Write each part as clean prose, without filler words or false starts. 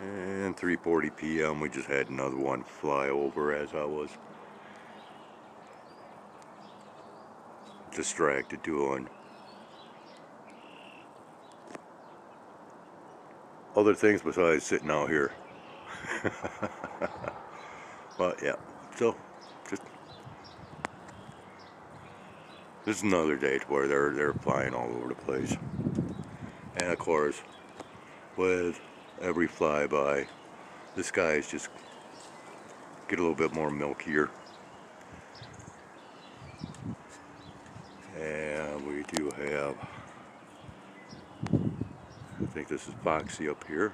And 3:40 p.m. we just had another one fly over as I was distracted doing other things besides sitting out here. But yeah, so just this is another day to where they're flying all over the place. And of course, with every flyby, the skies just get a little bit more milkier. And we do have, I think this is Foxy up here.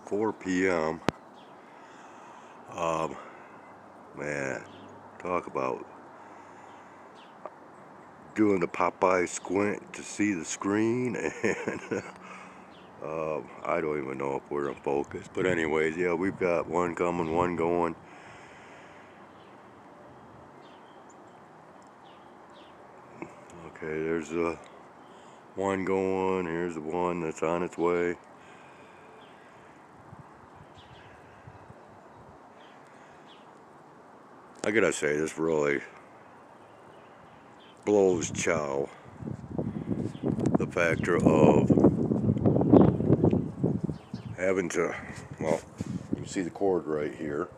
Four p.m. Man, talk about doing the Popeye squint to see the screen, and I don't even know if we're in focus. But anyways, yeah, we've got one coming, one going. Okay, there's the one going. Here's the one that's on its way. I gotta say, this really blows chow. The factor of having to, well, you can see the cord right here,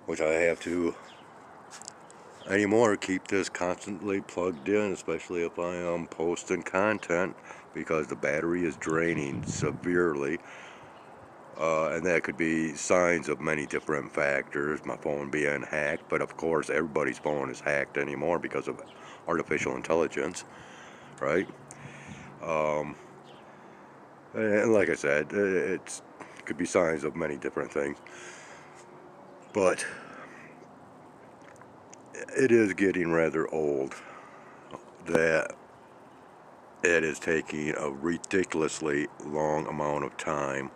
which I have to anymore keep this constantly plugged in, especially if I am posting content, because the battery is draining severely. And that could be signs of many different factors, my phone being hacked, but of course everybody's phone is hacked anymore because of artificial intelligence, right? And like I said, it could be signs of many different things, but it is getting rather old that it is taking a ridiculously long amount of time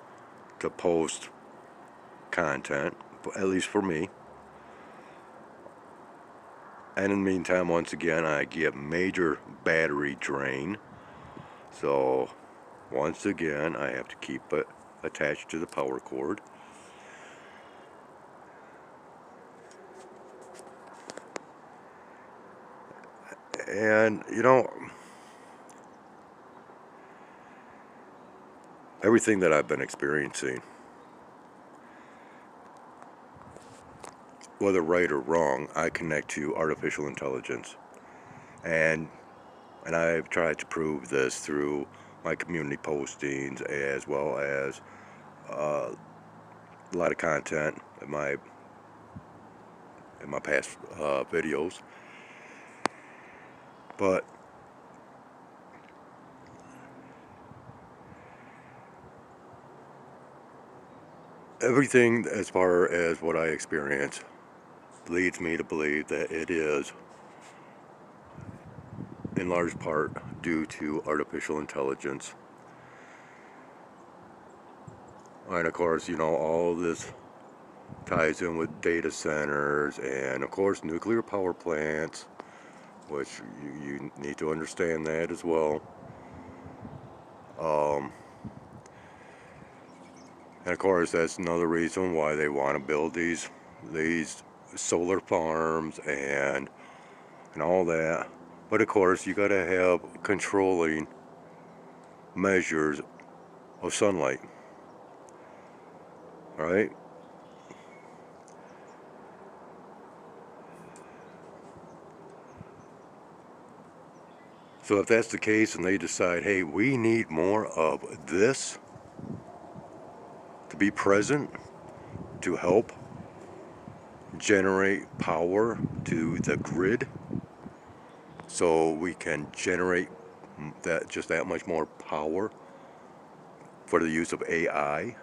to post content, at least for me. And in the meantime, once again, I get major battery drain. So once again, I have to keep it attached to the power cord. And you know, everything that I've been experiencing, whether right or wrong, I connect to artificial intelligence. And I've tried to prove this through my community postings, as well as a lot of content in my past videos. But everything, as far as what I experience, leads me to believe that it is in large part due to artificial intelligence. And of course, you know, all of this ties in with data centers and of course nuclear power plants, which you need to understand that as well. And of course, that's another reason why they want to build these solar farms and all that. But of course, you got to have controlling measures of sunlight, right? So if that's the case and they decide, hey, we need more of this to be present to help generate power to the grid, so we can generate that much more power for the use of AI.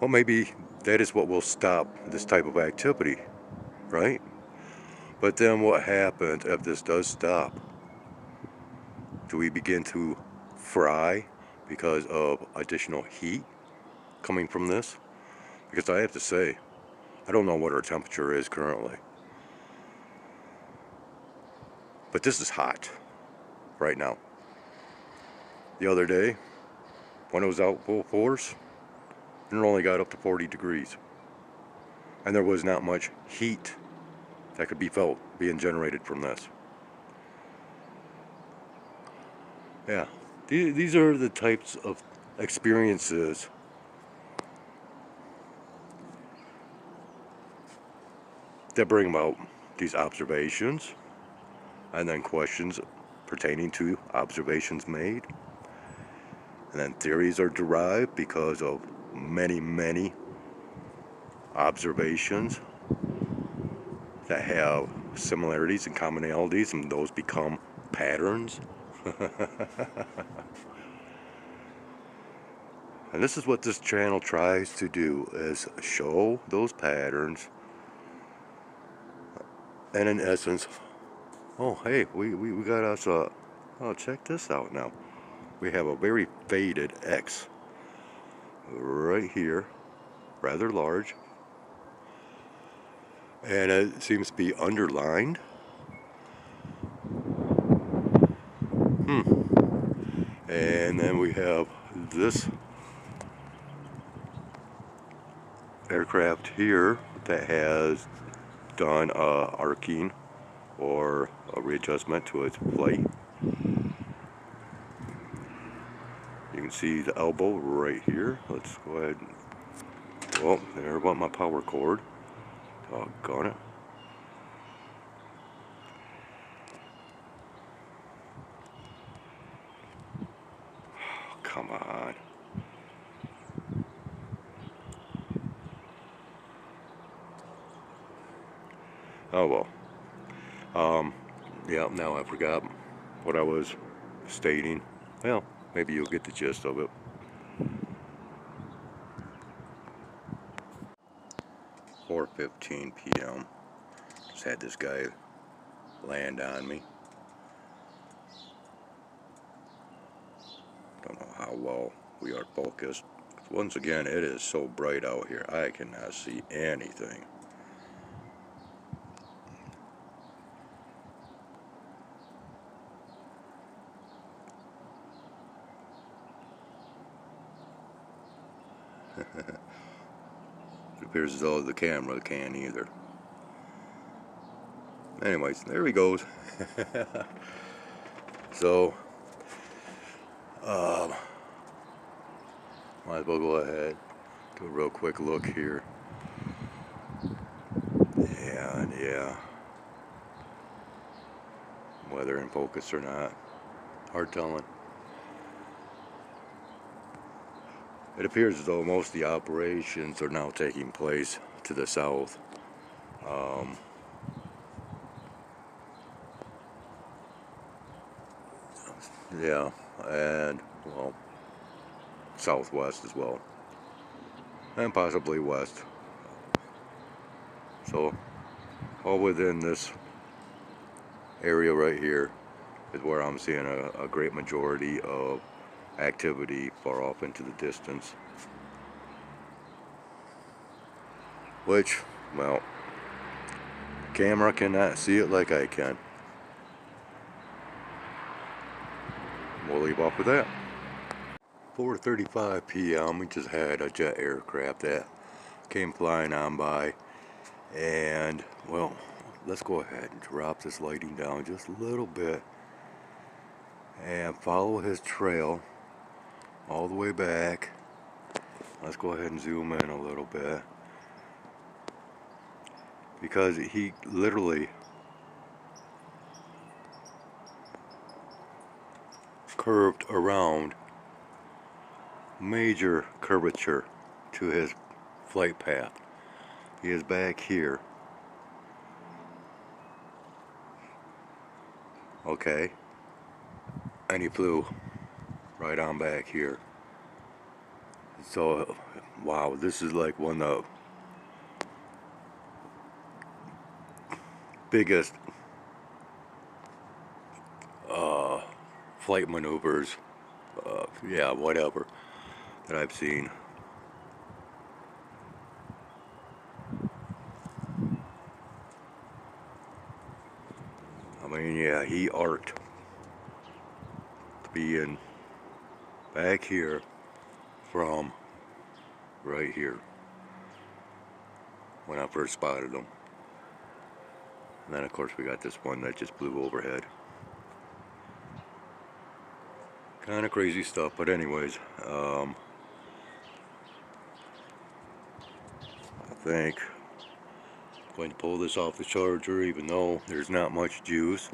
Well, maybe that is what will stop this type of activity, right? But then what happens if this does stop? Do we begin to fry because of additional heat coming from this. Because I have to say, I don't know what our temperature is currently, but this is hot right now. The other day, when it was out full force, it only got up to 40 degrees. And there was not much heat that could be felt being generated from this. Yeah, these are the types of experiences that bring about these observations and then questions pertaining to observations made. And then theories are derived because of many, many observations that have similarities and commonalities, and those become patterns. And this is what this channel tries to do, is show those patterns. And in essence, oh hey, we got us a, oh check this out now. We have a very faded X right here, rather large. And it seems to be underlined. And then we have this aircraft here that has done arcing or a readjustment to its flight. You can see the elbow right here. Let's go ahead. Well, there went my power cord. Doggone it. Oh, come on. Oh well. Yeah, now I forgot what I was stating. Well, maybe you'll get the gist of it. 4:15 p.m. Just had this guy land on me. Don't know how well we are focused. Once again, it is so bright out here, I cannot see anything. It appears as though the camera can't either. Anyways, there he goes. So, might as well go ahead, do a real quick look here. Yeah. Whether in focus or not, hard telling. It appears as though most of the operations are now taking place to the south. Yeah, and well, southwest as well, and possibly west. So, all within this area right here is where I'm seeing a great majority of activity far off into the distance. Which, well, camera cannot see it like I can. We'll leave off with that. 4:35 p.m. we just had a jet aircraft that came flying on by, and well, let's go ahead and drop this lighting down just a little bit and follow his trail all the way back. Let's go ahead and zoom in a little bit, because he literally curved around, major curvature to his flight path. He is back here. Okay, and he flew right on back here. So wow, this is like one of the biggest flight maneuvers yeah, whatever that I've seen. I mean, yeah, he arced to be in back here from right here when I first spotted him. And then of course we got this one that just blew overhead. Kind of crazy stuff, but anyways, I think I'm going to pull this off the charger even though there's not much juice.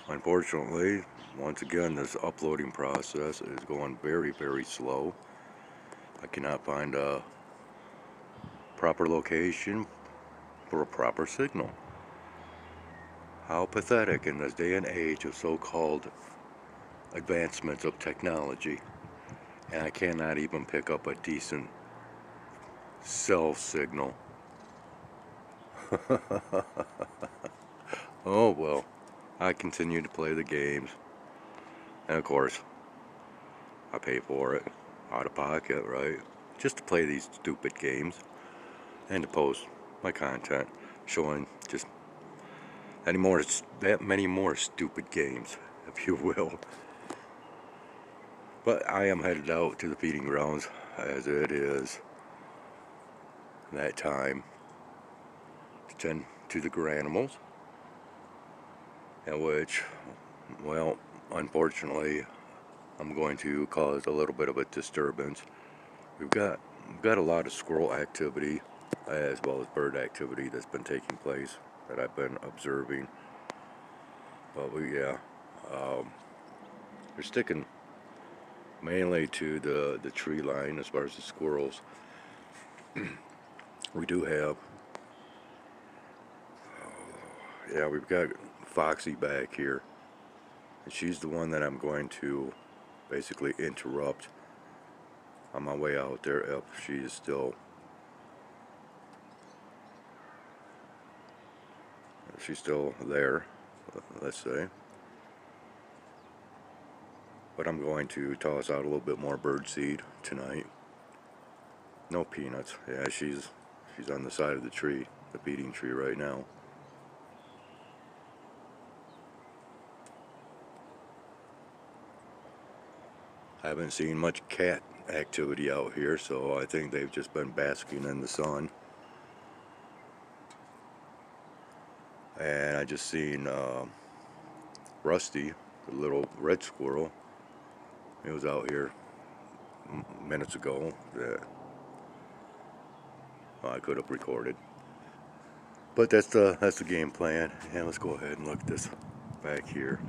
Unfortunately, once again, this uploading process is going very, very slow. I cannot find a proper location for a proper signal. How pathetic in this day and age of so-called advancements of technology. And I cannot even pick up a decent cell signal. Oh well, I continue to play the games. And of course, I pay for it out of pocket, right? Just to play these stupid games and to post my content showing just that many more stupid games, if you will. But I am headed out to the feeding grounds as it is that time to tend to the granimals, at which, well, unfortunately, I'm going to cause a little bit of a disturbance. We've got a lot of squirrel activity as well as bird activity that's been taking place that I've been observing. But they're sticking mainly to the tree line as far as the squirrels. We do have, yeah, we've got Foxy back here, and she's the one that I'm going to basically interrupt on my way out there if she is still, there, let's say. But I'm going to toss out a little bit more bird seed tonight. No peanuts. Yeah, she's on the side of the tree, the feeding tree right now. I haven't seen much cat activity out here, so I think they've just been basking in the sun. And I just seen Rusty, the little red squirrel. He was out here minutes ago that I could have recorded. But that's the game plan. And let's go ahead and look at this back here.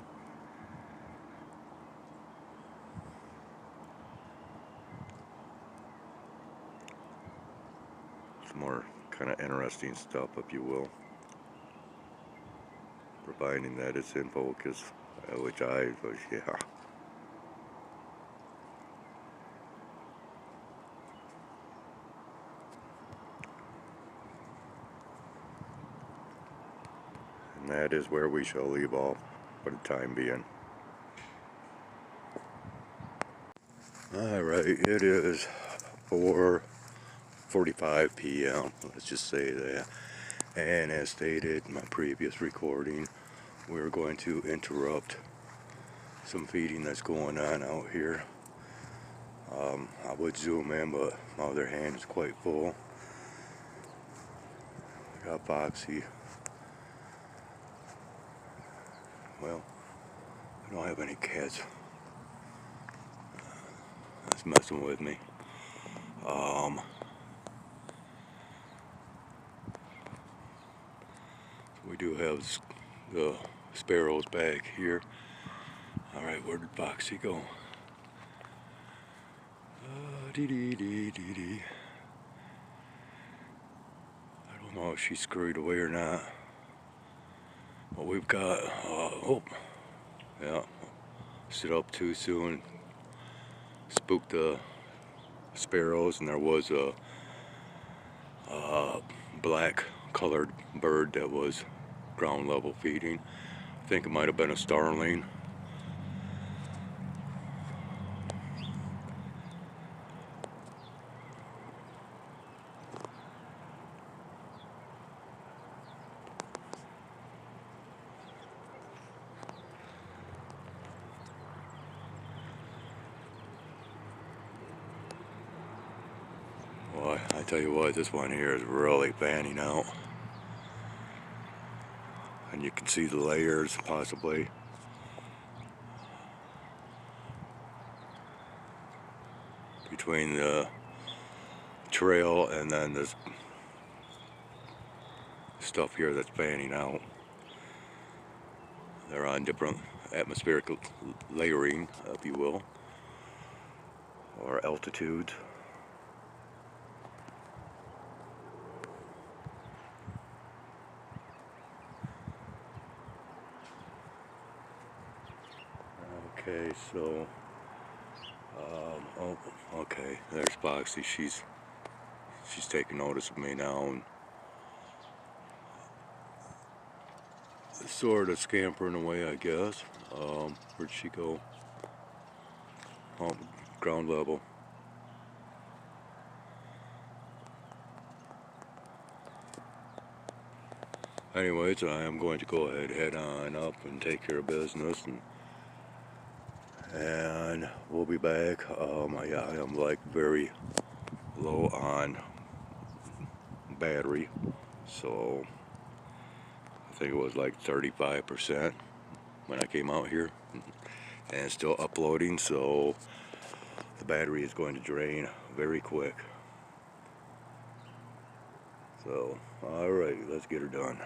Some more kind of interesting stuff, if you will, providing that it's in focus, which yeah. And that is where we shall leave off for the time being. Alright, it is 4:45 p.m. Let's just say that. And as stated in my previous recording, we're going to interrupt some feeding that's going on out here. I would zoom in, but my other hand is quite full. I got Foxy. Well, I don't have any cats that's messing with me. We do have the sparrows back here. Alright, where did Foxy go? Dee. I don't know if she's scurried away or not. But we've got, yeah, sit up too soon. Spooked the sparrows, and there was a black colored bird that was ground level feeding. I think it might have been a starling. tell you what, this one here is really fanning out. And you can see the layers possibly. Between the trail and then this stuff here that's fanning out. They're on different atmospheric layering, if you will, or altitudes. Okay, so oh, okay, there's Foxy. She's taking notice of me now and sort of scampering away, I guess. Where'd she go? Oh, ground level. Anyways, I am going to go ahead, head on up and take care of business, and we'll be back. Yeah, I am like very low on battery, so I think it was like 35% when I came out here, and still uploading, so the battery is going to drain very quick. So, alright, let's get her done.